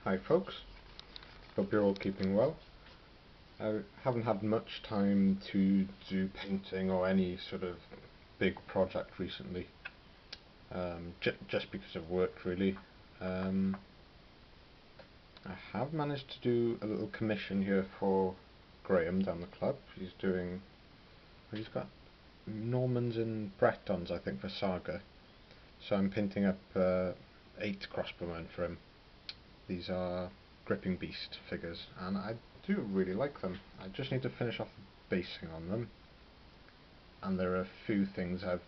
Hi folks, hope you're all keeping well. I haven't had much time to do painting or any sort of big project recently, just because of work really. I have managed to do a little commission here for Graham down the club. He's got Normans and Bretons I think for Saga, so I'm painting up 8 crossbowmen for him. These are Gripping Beast figures, and I do really like them. I just need to finish off the basing on them, and there are a few things I've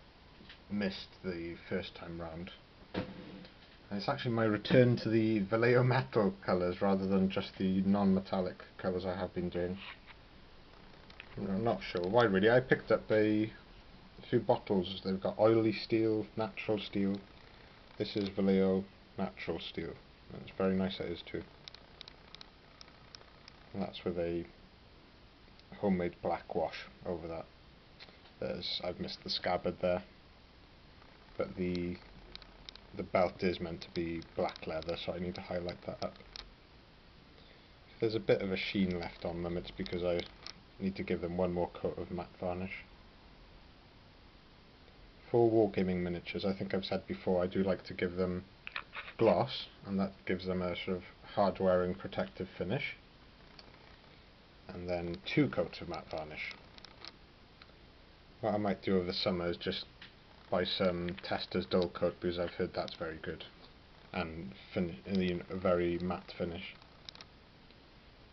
missed the first time round. And it's actually my return to the Vallejo metal colours rather than just the non-metallic colours I have been doing. I'm not sure why really. I picked up a few bottles. They've got oily steel, natural steel. This is Vallejo natural steel. And it's very nice it is too. And that's with a homemade black wash over that. I've missed the scabbard there, but the belt is meant to be black leather, so I need to highlight that up. If there's a bit of a sheen left on them, it's because I need to give them one more coat of matte varnish. For wargaming miniatures, I think I've said before, I do like to give them gloss, and that gives them a sort of hard-wearing protective finish, and then 2 coats of matte varnish. What I might do over the summer is just buy some Testors dull coat, because I've heard that's very good and a very matte finish.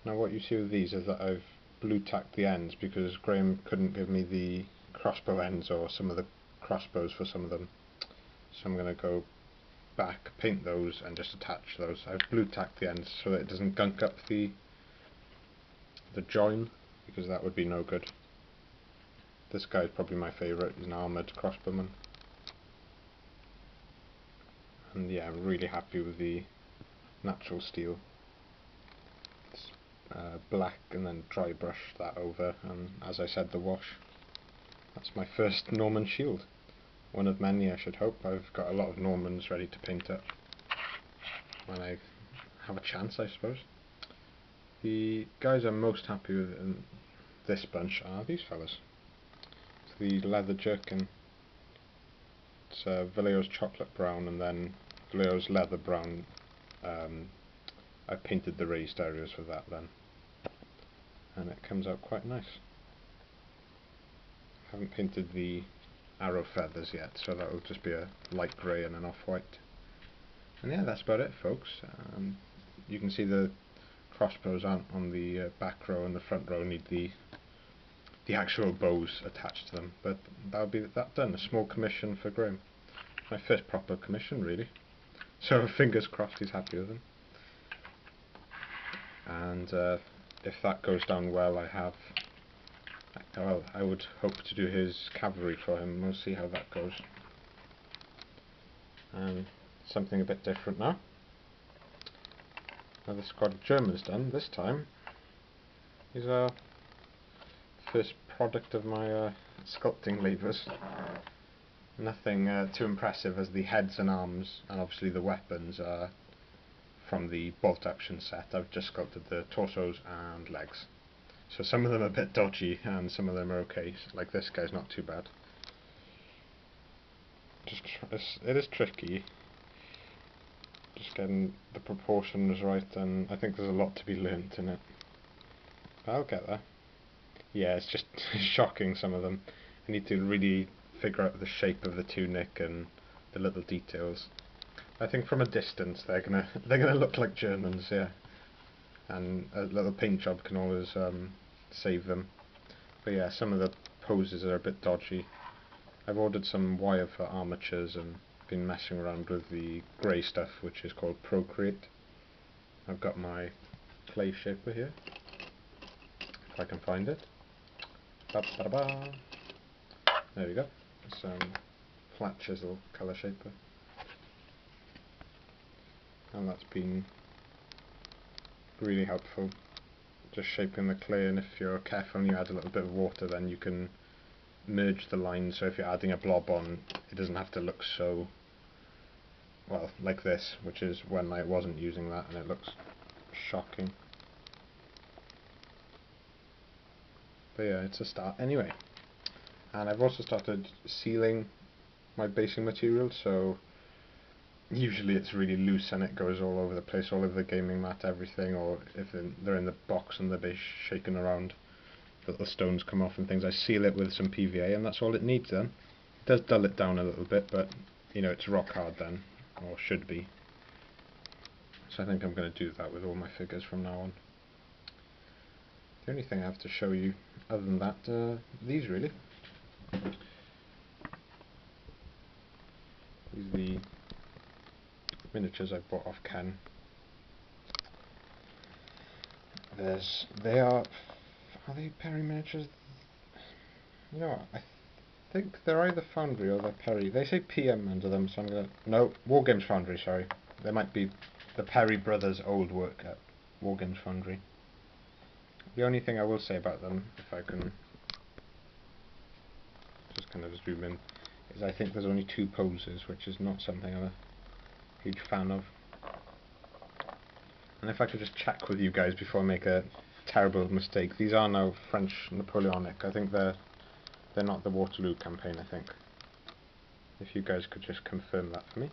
Now what you see with these is that I've blue tacked the ends because Graham couldn't give me the crossbow ends or some of the crossbows for some of them, so I'm going to go back, paint those and just attach those. I've blue tacked the ends so that it doesn't gunk up the join, because that would be no good. This guy's probably my favourite. He's an armoured crossbowman. And yeah, I'm really happy with the natural steel. It's black, and then dry brush that over, and as I said, the wash. That's my first Norman shield. One of many, I should hope. I've got a lot of Normans ready to paint up when I have a chance, I suppose. The guys I'm most happy with in this bunch are these fellas. It's the leather jerkin. It's Vallejo's chocolate brown, and then Vallejo's leather brown. I painted the raised areas with that then, and it comes out quite nice. I haven't painted the arrow feathers yet, so that will just be a light grey and an off-white. And yeah, that's about it folks. You can see the crossbows aren't on the back row, and the front row need the actual bows attached to them, but that'll be that done. A small commission for Graham. My first proper commission really, so fingers crossed he's happy with them. And if that goes down well, I would hope to do his cavalry for him. We'll see how that goes. And something a bit different now. Another squad of Germans done. This time, these are first product of my sculpting labours. Nothing too impressive, as the heads and arms, and obviously the weapons, are from the bolt action set. I've just sculpted the torsos and legs. So some of them are a bit dodgy and some of them are okay. Like this guy's not too bad. It is tricky, just getting the proportions right, and I think there's a lot to be learnt in it. But I'll get there. Yeah, it's just shocking, some of them. I need to really figure out the shape of the tunic and the little details. I think from a distance they're gonna look like Germans, yeah. And a little paint job can always save them. But yeah, some of the poses are a bit dodgy. I've ordered some wire for armatures and been messing around with the grey stuff, which is called Procreate. I've got my clay shaper here, if I can find it. Ba-ba-da-ba. There we go. Some flat chisel colour shaper. And that's been really helpful, just shaping the clay, and if you're careful and you add a little bit of water, then you can merge the lines, so if you're adding a blob on, it doesn't have to look so well, like this, which is when I wasn't using that, and it looks shocking. But yeah, it's a start anyway. And I've also started sealing my basing material, so usually it's really loose and it goes all over the place, all over the gaming mat, everything, or if they're in the box and they're shaking around, little stones come off and things. I seal it with some PVA and that's all it needs then. It does dull it down a little bit, but you know, it's rock hard then, or should be. So I think I'm going to do that with all my figures from now on. The only thing I have to show you other than that, these really. These are the miniatures I bought off Ken. They are they Perry miniatures? You know what, I think they're either Foundry or they're Perry. They say PM under them, so I'm gonna... No, Wargames Foundry, sorry. They might be the Perry brothers' old work at Wargames Foundry. The only thing I will say about them, if I can just kind of zoom in, is I think there's only 2 poses, which is not something I'm a huge fan of. And if I could just check with you guys before I make a terrible mistake, these are now French Napoleonic. I think they're not the Waterloo campaign, I think. If you guys could just confirm that for me,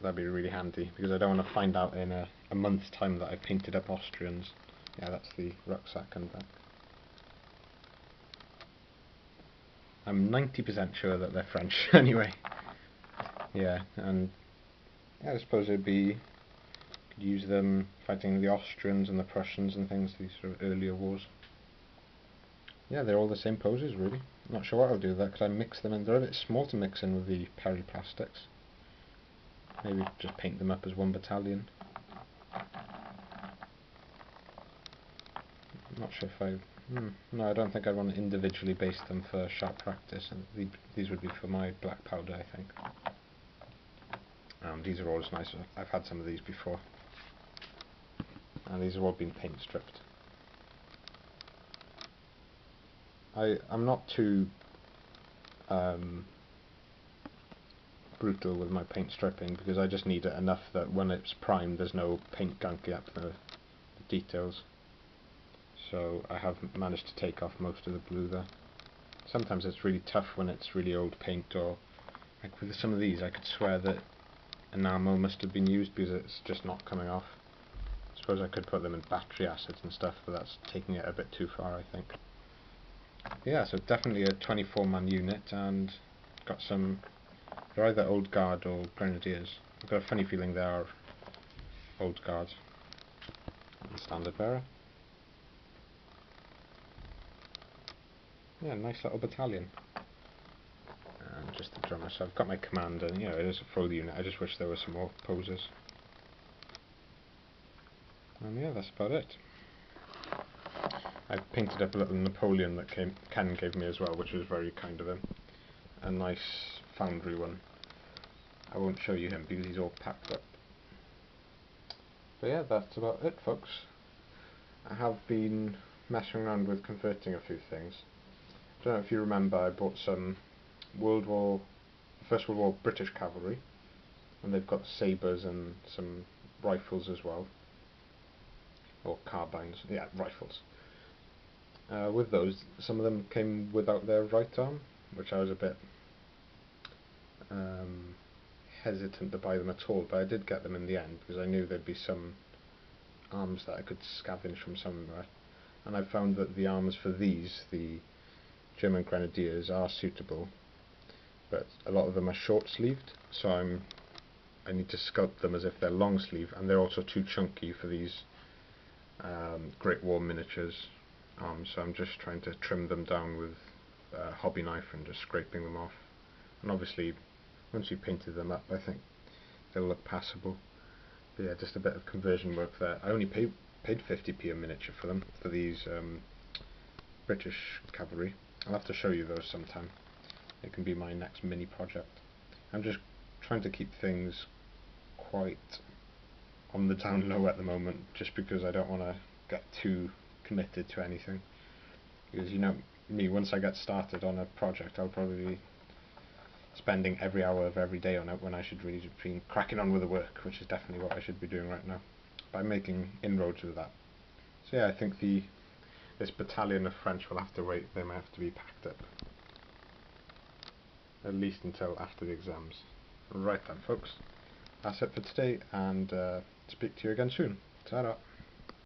that'd be really handy, because I don't want to find out in a month's time that I painted up Austrians. Yeah, that's the rucksack and back. I'm 90% sure that they're French anyway. Yeah, and yeah, I suppose it'd be... could use them fighting the Austrians and the Prussians and things, these sort of earlier wars. Yeah, they're all the same poses really. Not sure what I'll do with that, because I mix them in. They're a bit small to mix in with the Perry plastics. Maybe just paint them up as one battalion. Not sure if I... no, I don't think I'd want to individually base them for sharp practice, and these would be for my black powder, I think. These are always nice. I've had some of these before. And these have all been paint stripped. I'm not too brutal with my paint stripping, because I just need it enough that when it's primed there's no paint gunking up the details. So I have managed to take off most of the blue there. Sometimes it's really tough when it's really old paint, or like with some of these I could swear that enamel must have been used because it's just not coming off. I suppose I could put them in battery acids and stuff, but that's taking it a bit too far, I think. Yeah, so definitely a 24-man unit, and got some... they're either Old Guard or Grenadiers. I've got a funny feeling they are Old Guards. And Standard Bearer. Yeah, nice little battalion. And just the drummer, so I've got my commander, you know, it is a full unit. I just wish there were some more poses. And yeah, that's about it. I've painted up a little Napoleon that Ken gave me as well, which was very kind of him. A nice Foundry one. I won't show you him because he's all packed up. But yeah, that's about it, folks. I have been messing around with converting a few things. I don't know if you remember, I bought some First World War British cavalry, and they've got sabres and some rifles as well. Or carbines, yeah, rifles. With those, some of them came without their right arm, which I was a bit hesitant to buy them at all, but I did get them in the end because I knew there'd be some arms that I could scavenge from somewhere, and I found that the arms for these, the German Grenadiers, are suitable, but a lot of them are short sleeved, so I need to sculpt them as if they're long sleeve, and they're also too chunky for these Great War miniatures arms, so I'm just trying to trim them down with a hobby knife and just scraping them off. And obviously once you painted them up I think they'll look passable. But yeah, just a bit of conversion work there. I only paid 50p a miniature for them, for these British cavalry. I'll have to show you those sometime. It can be my next mini project. I'm just trying to keep things quite on the down low at the moment, just because I don't want to get too committed to anything. Because you know me, once I get started on a project I'll probably spending every hour of every day on it when I should really just be cracking on with the work, which is definitely what I should be doing right now, by making inroads with that. So yeah, I think this battalion of French will have to wait. They might have to be packed up, at least until after the exams. Right then, folks, that's it for today, and speak to you again soon. Ta-ra.